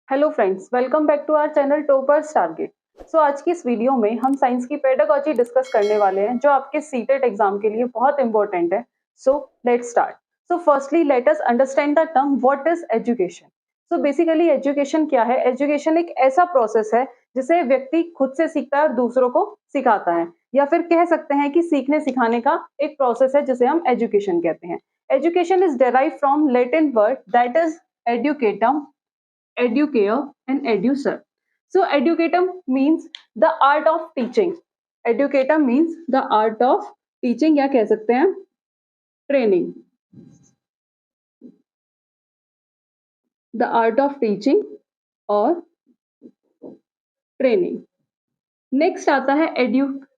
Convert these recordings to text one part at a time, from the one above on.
Hello friends, welcome back to our channel toppers target. So आज की इस video में हम साइंस की पेडागोजी डिस्कस करने वाले हैं जो आपके सीटेट एग्जाम के लिए बहुत इंपॉर्टेंट है। So let's start. So firstly let us understand the term what is education. So basically education क्या है? एजुकेशन एक ऐसा प्रोसेस है जिसे व्यक्ति खुद से सीखता है और दूसरों को सिखाता है, या फिर कह सकते हैं कि सीखने सिखाने का एक प्रोसेस है जिसे हम एजुकेशन कहते हैं। Education is derive from Latin word that is एडुकेटम, educare and educer. So educatum means the art of teaching. Educatum means the art of teaching या कह सकते हैं training. The art of teaching और training. Next आता है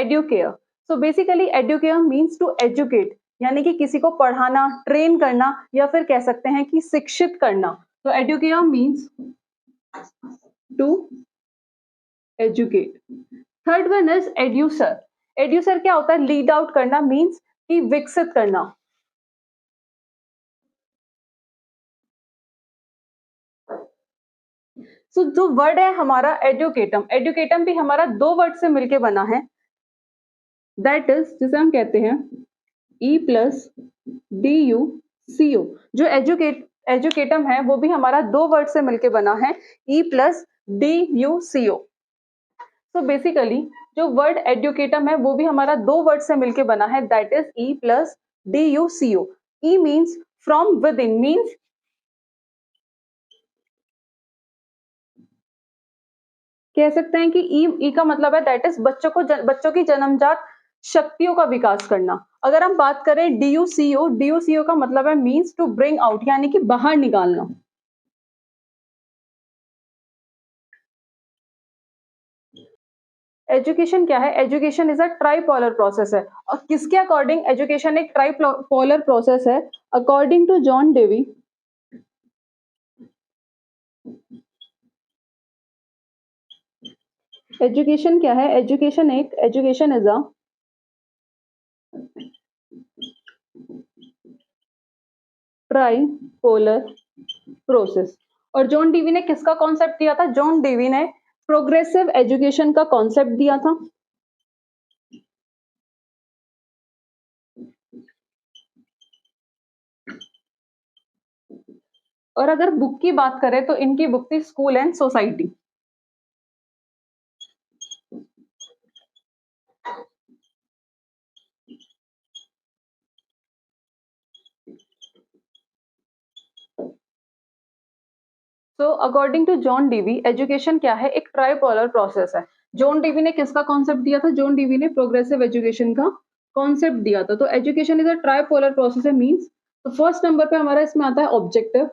educare. So basically educare means to educate, यानी कि किसी को पढ़ाना, ट्रेन करना या फिर कह सकते हैं कि शिक्षित करना। तो educare means to educate. Third one is एड्यूसर। एड्यूसर क्या होता है? लीड आउट करना, मीन्स कि विकसित करना। सो जो वर्ड है हमारा एडुकेटम, एडुकेटम भी हमारा दो वर्ड से मिलके बना है, दैट इज जिसे हम कहते हैं ई प्लस डी यू सी ओ। जो एजुकेटम है वो भी हमारा दो वर्ड से मिलके बना है, E plus D U C O. So basically जो वर्ड एजुकेटम है वो भी हमारा दो वर्ड से मिलके बना है, that is E plus D U C O. E means from within, means कह सकते हैं कि ई का मतलब है दैट इज बच्चों की जन्मजात शक्तियों का विकास करना। अगर हम बात करें डी यू सी ओ का मतलब है मीन्स टू ब्रिंग आउट, यानी कि बाहर निकालना। एजुकेशन क्या है? Education is a tripolar process है। और किसके अकॉर्डिंग एजुकेशन एक ट्राइपोलर प्रोसेस है? According to John Dewey, education क्या है? Education is a tripolar process. और जॉन डेवी ने किसका कॉन्सेप्ट दिया था? जॉन डेवी ने प्रोग्रेसिव एजुकेशन का कॉन्सेप्ट दिया था। और अगर बुक की बात करें तो इनकी बुक थी स्कूल एंड सोसाइटी। तो according to John Dewey education क्या है? एक ट्राइपोलर प्रोसेस है। जॉन डीवी ने किसका कॉन्सेप्ट दिया था? जॉन डीवी ने प्रोग्रेसिव एजुकेशन का कॉन्सेप्ट दिया था। तो education is a tripolar process है, मींस तो फर्स्ट नंबर पे हमारा इसमें आता है ऑब्जेक्टिव,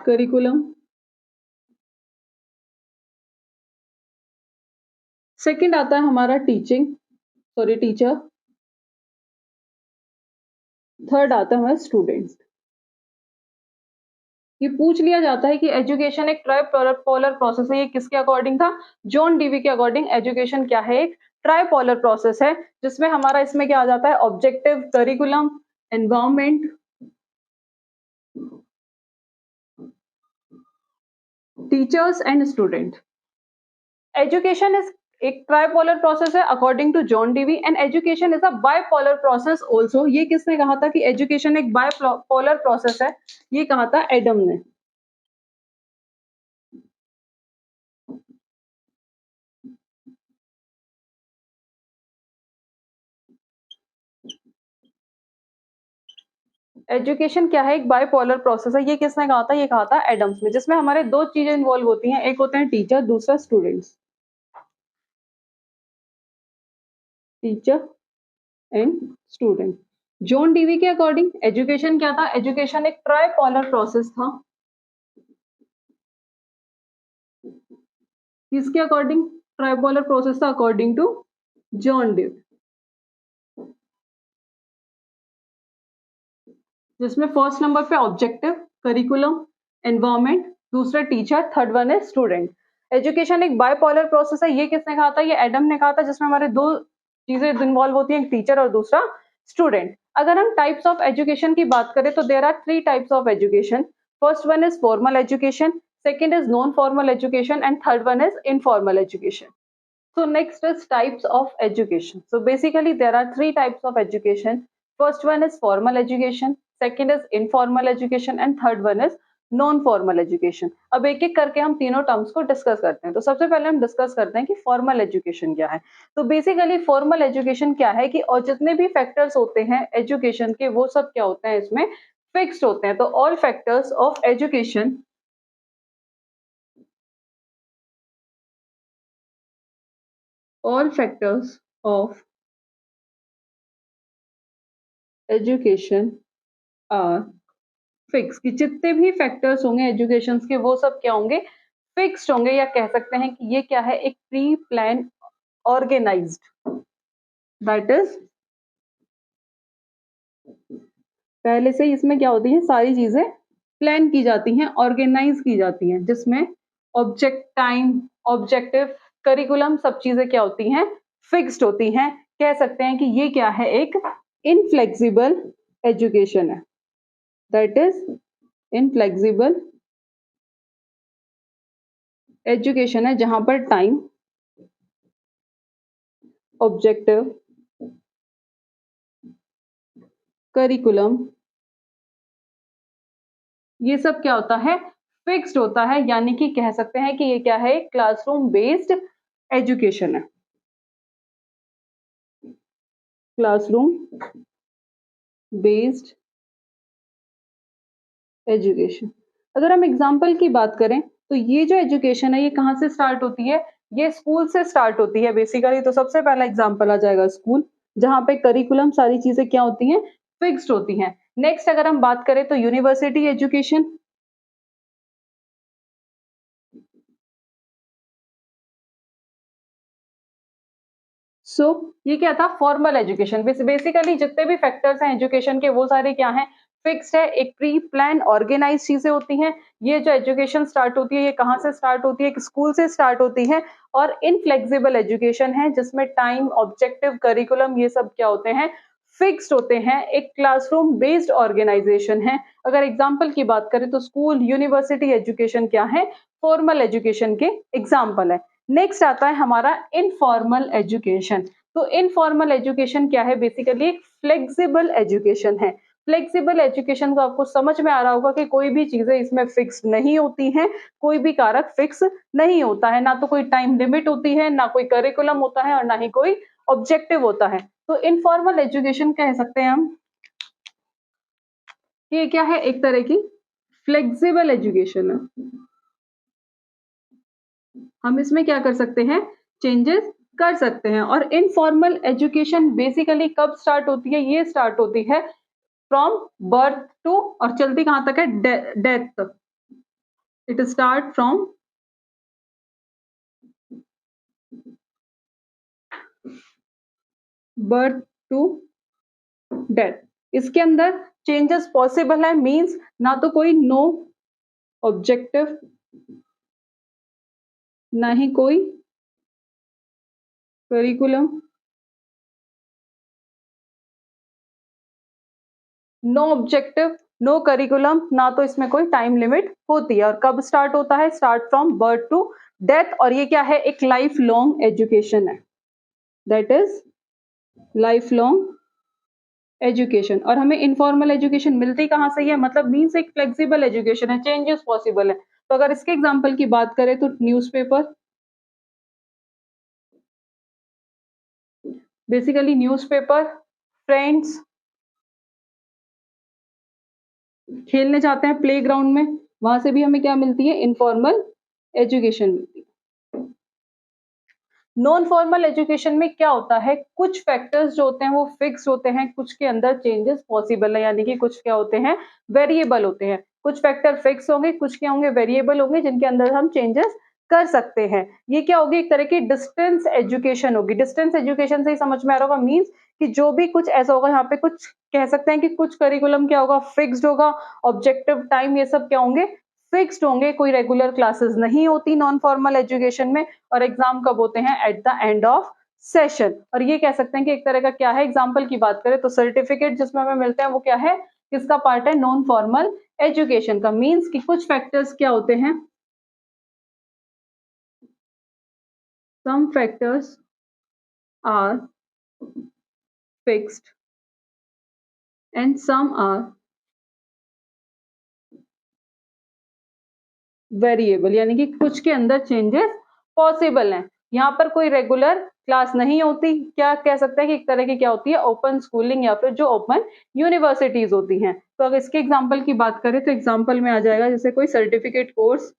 करिकुलम, सेकंड आता है हमारा टीचर, थर्ड आता है हमारा स्टूडेंट। ये पूछ लिया जाता है कि एजुकेशन एक ट्राइपोलर प्रोसेस है, ये किसके अकॉर्डिंग था? जॉन डीवी के अकॉर्डिंग एजुकेशन क्या है? एक ट्राइपोलर प्रोसेस है, जिसमें हमारा इसमें क्या आ जाता है? Objective, curriculum, environment, teachers and student. Education is एक ट्राइपोलर प्रोसेस है according to John Dewey, and education is a bipolar process also. ये किसने कहा था कि एजुकेशन एक बाइपोलर प्रोसेस है? ये कहा था एडम ने। एजुकेशन क्या है? एक बाइपोलर प्रोसेस है। ये किसने कहा था? ये कहा था एडम्स में, जिसमें हमारे दो चीजें इन्वॉल्व होती हैं, एक होते हैं टीचर, दूसरा students. Teacher and student. John Dewey के अकॉर्डिंग एजुकेशन क्या था? एजुकेशन एक ट्राइपोलर प्रोसेस था। किसके अकॉर्डिंग ट्राइपोलर प्रोसेस था? अकॉर्डिंग टू जॉन डीवी, जिसमें फर्स्ट नंबर पे ऑब्जेक्टिव, करिकुलम, एनवायरमेंट, दूसरा टीचर, थर्ड वन है स्टूडेंट। एजुकेशन एक बाइपोलर प्रोसेस है। ये किसने कहा था? ये एडम ने कहा था, जिसमें हमारे दो चीजें इन्वॉल्व होती हैं, एक टीचर और दूसरा स्टूडेंट। अगर हम टाइप्स ऑफ एजुकेशन की बात करें तो there are 3 types of education. First one is formal education, second is non-formal education, and third one is informal education. So next is types of education. So basically there are 3 types of education. First one is formal education, second is informal education, and third one is non formal education. अब एक एक करके हम तीनों terms को discuss करते हैं. तो सबसे पहले हम डिस्कस करते हैं कि फॉर्मल एजुकेशन क्या है. तो बेसिकली फॉर्मल एजुकेशन क्या है कि और जितने भी फैक्टर्स होते हैं एजुकेशन के वो सब क्या होते हैं इसमें फिक्स्ड होते हैं. तो all factors of education all factors of education are fixed. कि जितने भी फैक्टर्स होंगे एजुकेशन के वो सब क्या होंगे फिक्स्ड होंगे, या कह सकते हैं कि ये क्या है एक pre plan organised. That is पहले से ही इसमें क्या होती है सारी चीजें प्लान की जाती हैं, ऑर्गेनाइज की जाती हैं, जिसमें ऑब्जेक्ट टाइम ऑब्जेक्टिव करिकुलम सब चीजें क्या होती हैं फिक्स्ड होती हैं. कह सकते हैं कि ये क्या है एक इनफ्लेक्सिबल एजुकेशन है. दैट इज इनफ्लेक्सिबल एजुकेशन है जहां पर टाइम ऑब्जेक्टिव करिकुलम ये सब क्या होता है फिक्स्ड होता है. यानी कि कह सकते हैं कि ये क्या है क्लासरूम बेस्ड एजुकेशन है. Classroom based education. अगर हम एग्जाम्पल की बात करें तो ये जो एजुकेशन है ये कहाँ से स्टार्ट होती है, ये स्कूल से स्टार्ट होती है बेसिकली. तो सबसे पहला एग्जाम्पल आ जाएगा स्कूल, जहां पे करिकुलम सारी चीजें क्या होती हैं फिक्स्ड होती हैं. नेक्स्ट अगर हम बात करें तो यूनिवर्सिटी एजुकेशन. सो ये क्या था फॉर्मल एजुकेशन. बेसिकली जितने भी फैक्टर्स हैं एजुकेशन के वो सारे क्या हैं फिक्स्ड है, एक प्री प्लान ऑर्गेनाइज चीजें होती हैं. ये जो एजुकेशन स्टार्ट होती है ये कहाँ से स्टार्ट होती है एक स्कूल से स्टार्ट होती है. और इनफ्लेक्सिबल एजुकेशन है जिसमें टाइम ऑब्जेक्टिव करिकुलम ये सब क्या होते हैं फिक्स्ड होते हैं, एक क्लासरूम बेस्ड ऑर्गेनाइजेशन है. अगर एग्जाम्पल की बात करें तो स्कूल यूनिवर्सिटी एजुकेशन क्या है फॉर्मल एजुकेशन के एग्जाम्पल है. नेक्स्ट आता है हमारा इनफॉर्मल एजुकेशन. तो इनफॉर्मल एजुकेशन क्या है बेसिकली एक फ्लेक्सिबल एजुकेशन है. फ्लेक्सिबल एजुकेशन को आपको समझ में आ रहा होगा कि कोई भी चीजें इसमें फिक्स नहीं होती हैं, कोई भी कारक फिक्स नहीं होता है, ना तो कोई टाइम लिमिट होती है, ना कोई करिकुलम होता है और ना ही कोई ऑब्जेक्टिव होता है. तो इनफॉर्मल एजुकेशन कह सकते हैं हम कि ये क्या है एक तरह की फ्लेक्सिबल एजुकेशन है. हम इसमें क्या कर सकते हैं चेंजेस कर सकते हैं. और इनफॉर्मल एजुकेशन बेसिकली कब स्टार्ट होती है, ये स्टार्ट होती है फ्रॉम बर्थ टू और चलती कहां तक है डेथ तक. It start from birth to death. इसके अंदर चेंजेस पॉसिबल है मींस ना तो कोई नो ऑब्जेक्टिव ना ही कोई curriculum, no objective no curriculum, ना तो इसमें कोई टाइम लिमिट होती है. और कब स्टार्ट होता है start from birth to death. और ये क्या है एक लाइफ लॉन्ग एजुकेशन है. That is lifelong education. और हमें इनफॉर्मल एजुकेशन मिलती कहां से है मतलब मींस एक फ्लेक्सिबल एजुकेशन है, चेंजेस पॉसिबल है. तो अगर इसके एग्जांपल की बात करें तो न्यूज़पेपर. बेसिकली न्यूज़पेपर, फ्रेंड्स, खेलने जाते हैं प्लेग्राउंड में, वहां से भी हमें क्या मिलती है इनफॉर्मल एजुकेशन मिलती है. नॉन फॉर्मल एजुकेशन में क्या होता है कुछ फैक्टर्स जो होते हैं वो फिक्स होते हैं, कुछ के अंदर चेंजेस पॉसिबल है. यानी कि कुछ क्या होते हैं वेरिएबल होते हैं. कुछ फैक्टर फिक्स होंगे, कुछ क्या होंगे वेरिएबल होंगे जिनके अंदर हम चेंजेस कर सकते हैं. ये क्या होगी एक तरह की डिस्टेंस एजुकेशन होगी. डिस्टेंस एजुकेशन से ही समझ में आ रहा होगा मींस कि जो भी कुछ ऐसा होगा यहाँ पे कुछ कह सकते हैं कि कुछ करिकुलम क्या होगा फिक्स्ड होगा, ऑब्जेक्टिव टाइम ये सब क्या होंगे फिक्स्ड होंगे, कोई रेगुलर क्लासेस नहीं होती नॉन फॉर्मल एजुकेशन में. और एग्जाम कब होते हैं at the end of session. और ये कह सकते हैं कि एक तरह का क्या है, एग्जाम्पल की बात करें तो सर्टिफिकेट जिसमें हमें मिलते हैं वो क्या है, किसका पार्ट है, नॉन फॉर्मल एजुकेशन का। मीन्स कि कुछ फैक्टर्स क्या होते हैं, some factors are fixed and some are variable, यानी कि कुछ के अंदर चेंजेस पॉसिबल हैं। यहाँ पर कोई रेगुलर क्लास नहीं होती, क्या कह सकते हैं कि एक तरह की क्या होती है, ओपन स्कूलिंग या फिर जो ओपन यूनिवर्सिटीज होती हैं। तो अगर इसके एग्जाम्पल की बात करें तो एग्जाम्पल में आ जाएगा जैसे कोई सर्टिफिकेट कोर्स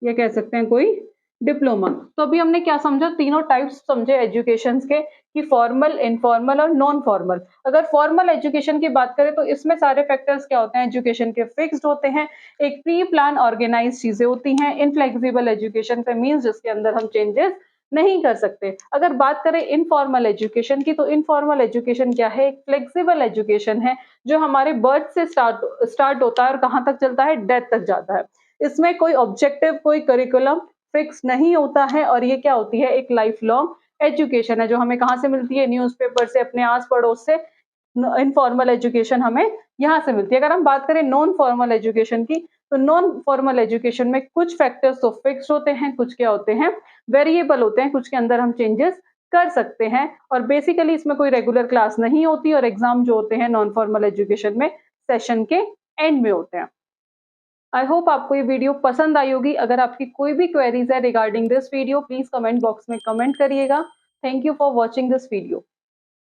या कह सकते हैं कोई डिप्लोमा। तो अभी हमने क्या समझा, तीनों टाइप्स समझे एजुकेशन के, कि फॉर्मल, इनफॉर्मल और नॉन फॉर्मल। अगर फॉर्मल एजुकेशन की बात करें तो इसमें सारे फैक्टर्स क्या होते हैं, एजुकेशन के फिक्स्ड होते हैं, एक प्री प्लान ऑर्गेनाइज चीजें होती हैं। इनफ्लेक्सिबल एजुकेशन का मीन्स जिसके अंदर हम चेंजेस नहीं कर सकते। अगर बात करें इनफॉर्मल एजुकेशन की, तो इनफॉर्मल एजुकेशन क्या है, एक फ्लेक्सिबल एजुकेशन है जो हमारे बर्थ से स्टार्ट होता है और कहाँ तक चलता है, डेथ तक जाता है। इसमें कोई ऑब्जेक्टिव, कोई करिकुलम फिक्स नहीं होता है, और ये क्या होती है, एक लाइफ लॉन्ग एजुकेशन है जो हमें कहाँ से मिलती है, न्यूज़पेपर से, अपने आस पड़ोस से। इनफॉर्मल एजुकेशन हमें यहाँ से मिलती है। अगर हम बात करें नॉन फॉर्मल एजुकेशन की, तो नॉन फॉर्मल एजुकेशन में कुछ फैक्टर्स तो फिक्स होते हैं, कुछ क्या होते हैं, वेरिएबल होते हैं, कुछ के अंदर हम चेंजेस कर सकते हैं। और बेसिकली इसमें कोई रेगुलर क्लास नहीं होती, और एग्जाम जो होते हैं नॉन फॉर्मल एजुकेशन में सेशन के एंड में होते हैं। आई होप आपको ये वीडियो पसंद आई होगी। अगर आपकी कोई भी क्वेरीज है regarding this video, please comment box में कमेंट करिएगा। Thank you for watching this video.